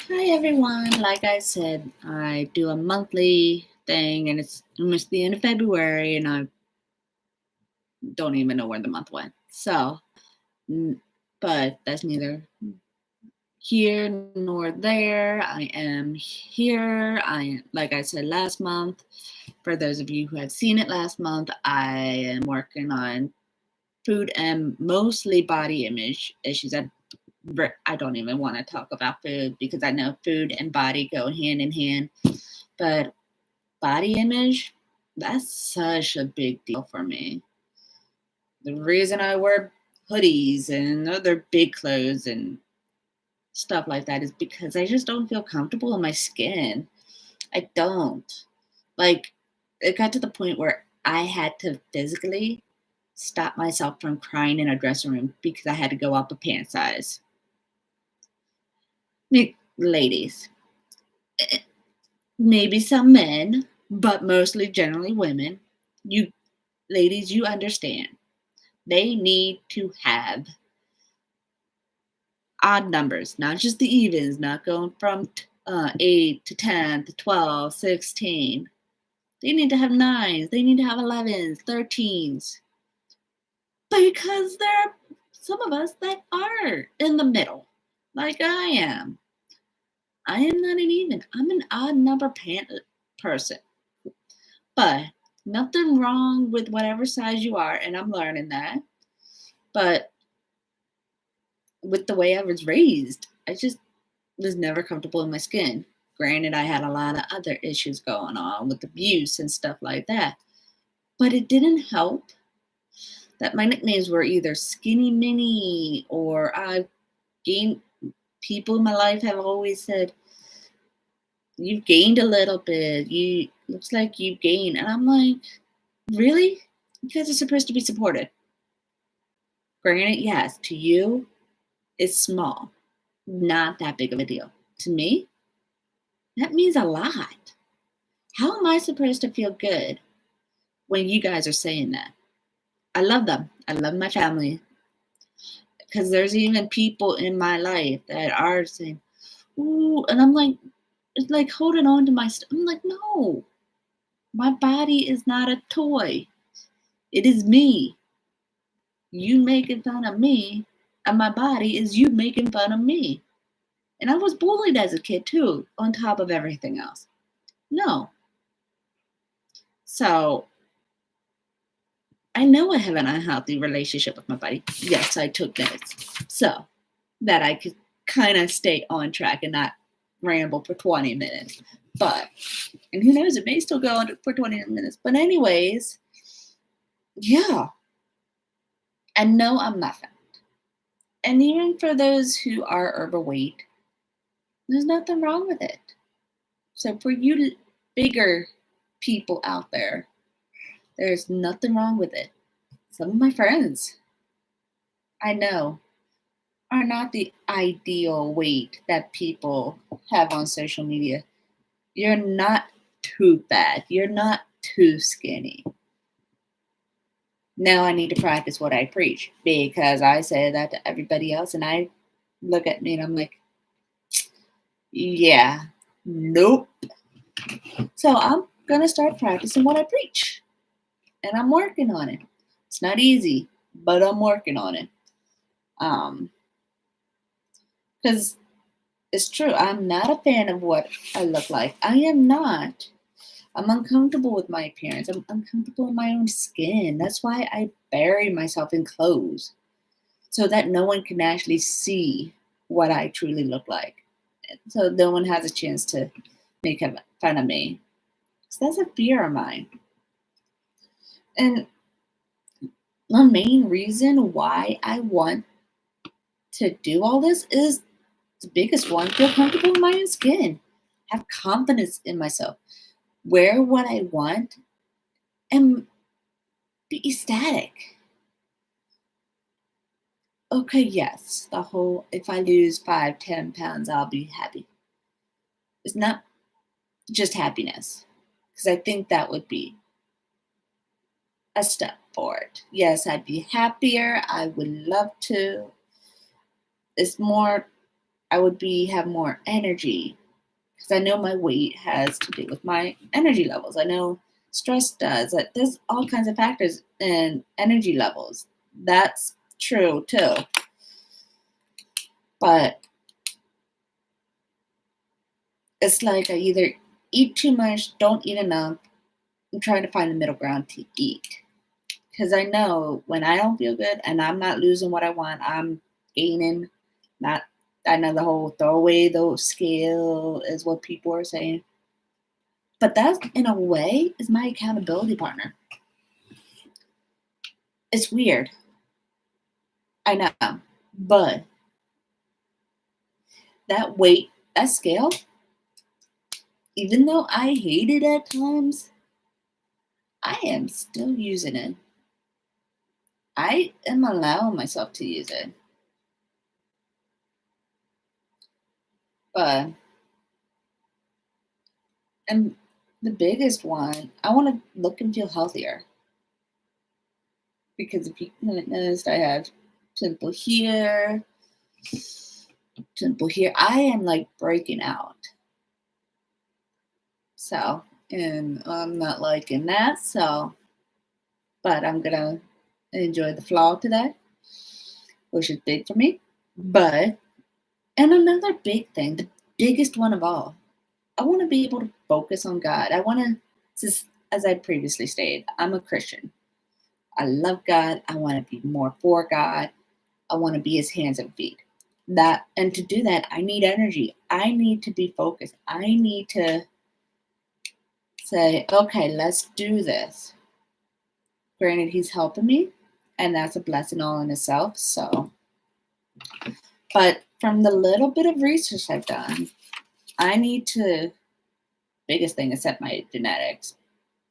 Hi everyone. Like I said, I do a monthly thing and it's almost the end of February and I don't even know where the month went. N- but that's neither here nor there. I am here. Like I said last month, for those of you who have seen it last month, I am working on food and mostly body image issues. I don't even want to talk about food because I know food and body go hand in hand. But body image, that's such a big deal for me. The reason I wear hoodies and other big clothes and stuff like that is because I just don't feel comfortable in my skin. I don't. Like, it got to the point where I had to physically stop myself from crying in a dressing room because I had to go up a pant size. Ladies, maybe some men, but mostly generally women, you ladies, you understand. They need to have odd numbers, not just the evens, not going from 8 to 10 to 12, 16. They need to have nines, they need to have 11s, 13s. Because there are some of us that are in the middle, like I am. I am not an even, I'm an odd number person. But nothing wrong with whatever size you are, and I'm learning that. But with the way I was raised, I just was never comfortable in my skin. Granted, I had a lot of other issues going on with abuse and stuff like that, but it didn't help that my nicknames were either Skinny Mini or I gained. People in my life have always said, "You've gained a little bit. You looks like you've gained," and I'm like, "Really? You guys are supposed to be supported." Granted, yes, to you, it's small, not that big of a deal. To me, that means a lot. How am I supposed to feel good when you guys are saying that? I love them. I love my family. Because there's even people in my life that are saying, ooh, and I'm like, it's like holding on to my I'm like, no, my body is not a toy. It is me. You making fun of me, and my body is you making fun of me. And I was bullied as a kid too, on top of everything else. No. So I know I have an unhealthy relationship with my body. Yes, I took notes. So that I could kind of stay on track and not ramble for 20 minutes. But, and who knows, it may still go on for 20 minutes. But, anyways, yeah, I know I'm not fat. And even for those who are overweight, there's nothing wrong with it. So, for you bigger people out there, there's nothing wrong with it. Some of my friends I know are not the ideal weight that people have on social media. You're not too fat. You're not too skinny. Now I need to practice what I preach because I say that to everybody else and I look at me and I'm like, yeah, nope. So I'm going to start practicing what I preach and I'm working on it. It's not easy, but I'm working on it. Um, because it's true, I'm not a fan of what I look like. I am not. I'm uncomfortable with my appearance. I'm uncomfortable in my own skin. That's why I bury myself in clothes so that no one can actually see what I truly look like. So no one has a chance to make fun of me. So that's a fear of mine. And the main reason why I want to do all this is the biggest one, feel comfortable in my own skin, have confidence in myself, wear what I want, and be ecstatic. Okay, yes, the whole if I lose 5, 10 pounds, I'll be happy. It's not just happiness, because I think that would be a step forward. Yes, I'd be happier. I would love to. It's more, I would have more energy because I know my weight has to do with my energy levels. I know stress does. That there's all kinds of factors in energy levels. That's true too. But it's like I either eat too much, don't eat enough. I'm trying to find the middle ground to eat. Because I know when I don't feel good and I'm not losing what I want, I'm gaining. Not, I know the whole throw away the scale is what people are saying. But that, in a way, is my accountability partner. It's weird. I know. But that weight, that scale, even though I hate it at times, I am still using it. I am allowing myself to use it. But, and the biggest one, I want to look and feel healthier. Because if you noticed, I have pimple here, pimple here. I am like breaking out. So, and I'm not liking that. So, but I'm going to enjoy the flow today, which is big for me. But, and another big thing, the biggest one of all, I want to be able to focus on God. I want to, as I previously stated, I'm a Christian. I love God. I want to be more for God. I want to be his hands and feet. That, and to do that, I need energy. I need to be focused. I need to say, okay, let's do this. Granted, he's helping me, and that's a blessing all in itself. So, but from the little bit of research I've done, I need to, biggest thing is set my genetics.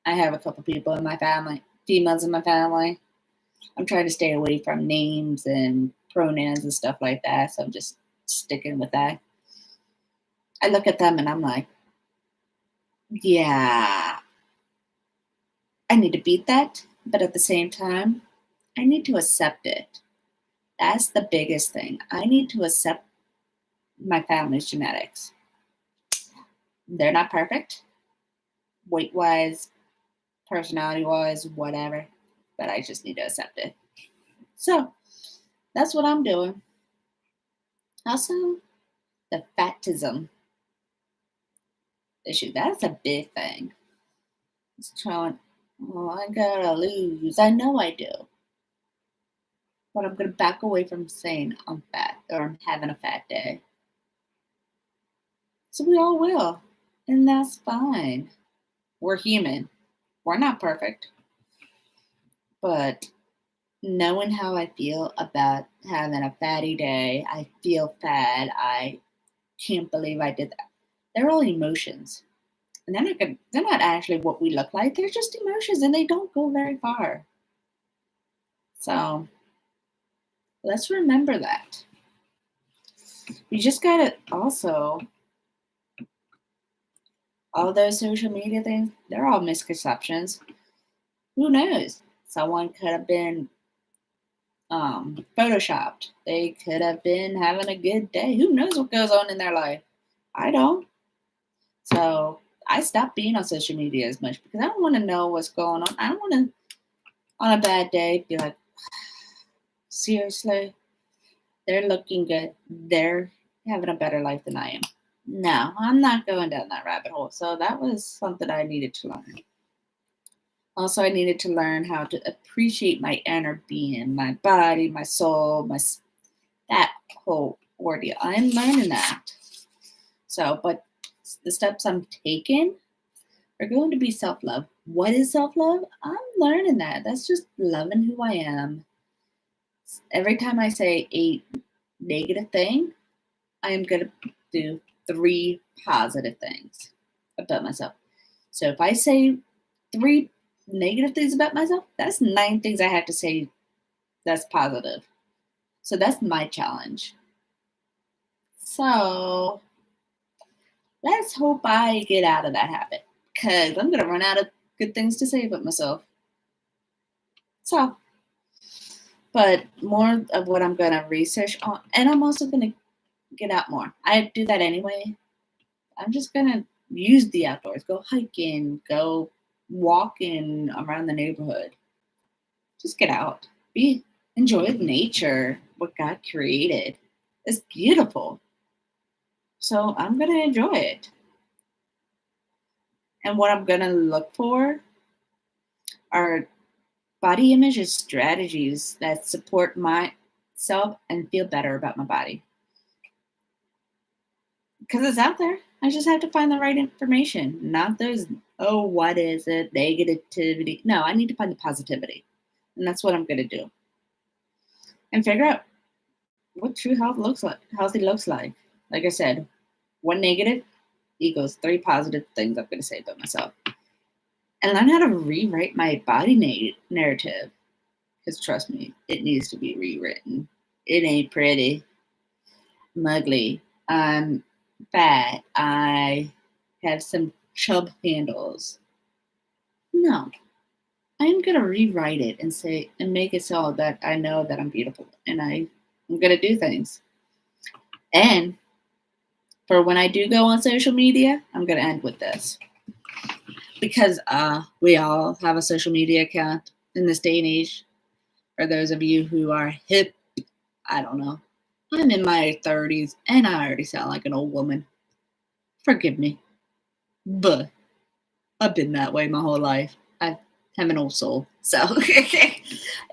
I have a couple people in my family, females in my family. I'm trying to stay away from names and pronouns and stuff like that. So I'm just sticking with that. I look at them and I'm like, yeah, I need to beat that. But at the same time, I need to accept it. That's the biggest thing. I need to accept my family's genetics. They're not perfect, weight wise, personality wise, whatever. But I just need to accept it. So that's what I'm doing. Also, the fatism issue. That's a big thing. It's trying, oh, I gotta lose. I know I do. But I'm gonna back away from saying I'm fat or I'm having a fat day. So we all will. And that's fine. We're human. We're not perfect. But knowing how I feel about having a fatty day, I feel fat, I can't believe I did that. They're all emotions. And they're not actually what we look like. They're just emotions and they don't go very far. So let's remember that. We just gotta also, all those social media things, they're all misconceptions. Who knows? Someone could have been photoshopped. They could have been having a good day. Who knows what goes on in their life? I don't. So I stopped being on social media as much because I don't want to know what's going on. I don't want to, on a bad day, be like, seriously, they're looking good. They're having a better life than I am. No, I'm not going down that rabbit hole. So that was something I needed to learn. Also, I needed to learn how to appreciate my inner being, my body, my soul, that whole ordeal. I'm learning that. So, but the steps I'm taking are going to be self-love. What is self-love? I'm learning that. That's just loving who I am. Every time I say a negative thing, I am going to do 3 positive things about myself. So if I say 3 negative things about myself, that's 9 things I have to say that's positive. So that's my challenge. So let's hope I get out of that habit because I'm going to run out of good things to say about myself. So, but more of what I'm going to research on, and I'm also going to get out more. I do that anyway. I'm just gonna use the outdoors, go hiking, go walking around the neighborhood. Just get out. Enjoy nature, what God created. It's beautiful. So I'm gonna enjoy it. And what I'm gonna look for are body image strategies that support myself and feel better about my body. Because it's out there. I just have to find the right information, not those, oh, what is it? Negativity. No, I need to find the positivity. And that's what I'm going to do. And figure out what true healthy looks like. Like I said, one negative equals 3 positive things I'm going to say about myself. And learn how to rewrite my body narrative. Because trust me, it needs to be rewritten. It ain't pretty. I'm ugly. I'm fat. I have some chub handles. No. I'm going to rewrite it and say, and make it so that I know that I'm beautiful. And I'm going to do things. And for when I do go on social media, I'm going to end with this. Because we all have a social media account in this day and age. For those of you who are hip, I don't know. I'm in my 30s and I already sound like an old woman. Forgive me. But I've been that way my whole life. I have an old soul. So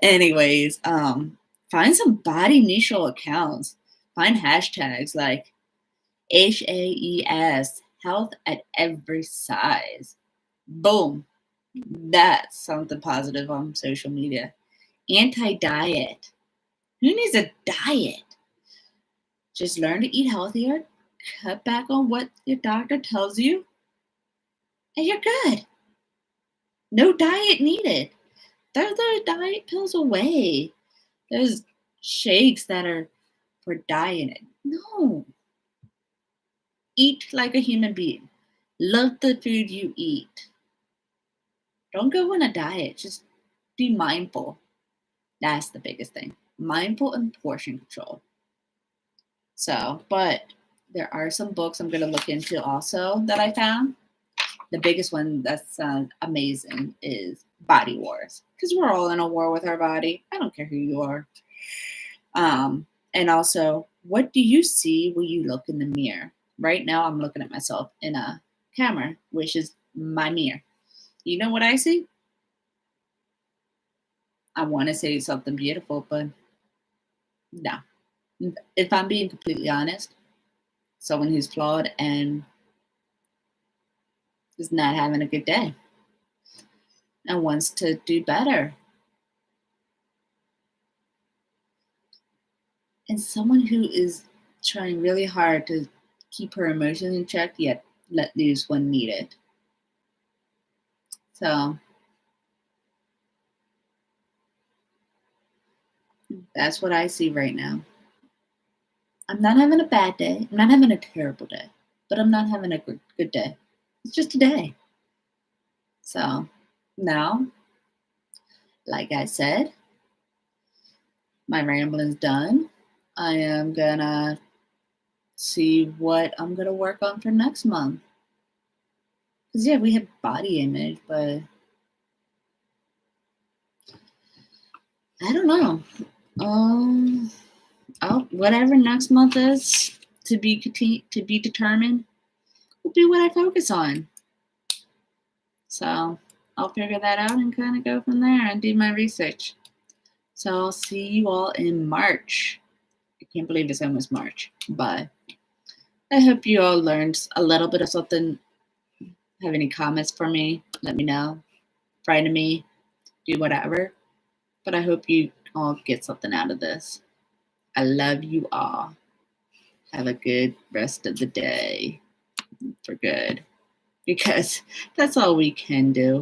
anyways, find some body neutral accounts. Find hashtags like HAES, health at every size. Boom. That's something positive on social media. Anti-diet. Who needs a diet? Just learn to eat healthier, cut back on what your doctor tells you, and you're good. No diet needed. Throw those diet pills away. Those shakes that are for dieting. No. Eat like a human being. Love the food you eat. Don't go on a diet. Just be mindful. That's the biggest thing. Mindful and portion control. So, but there are some books I'm going to look into also that I found. The biggest one that sounds amazing is Body Wars. Because we're all in a war with our body. I don't care who you are. And also, what do you see when you look in the mirror? Right now, I'm looking at myself in a camera, which is my mirror. You know what I see? I want to say something beautiful, but no. If I'm being completely honest, someone who's flawed and is not having a good day and wants to do better. And someone who is trying really hard to keep her emotions in check, yet let loose when needed. So that's what I see right now. I'm not having a bad day. I'm not having a terrible day, but I'm not having a good day. It's just a day. So now, like I said, my rambling's done. I am gonna see what I'm gonna work on for next month. Because yeah, we have body image, but I don't know. Whatever next month is to be determined will be what I focus on. So I'll figure that out and kind of go from there and do my research. So I'll see you all in March. I can't believe it's almost March, but I hope you all learned a little bit of something. Have any comments for me? Let me know. Write me. Do whatever. But I hope you all get something out of this. I love you all. Have a good rest of the day. For good. Because that's all we can do.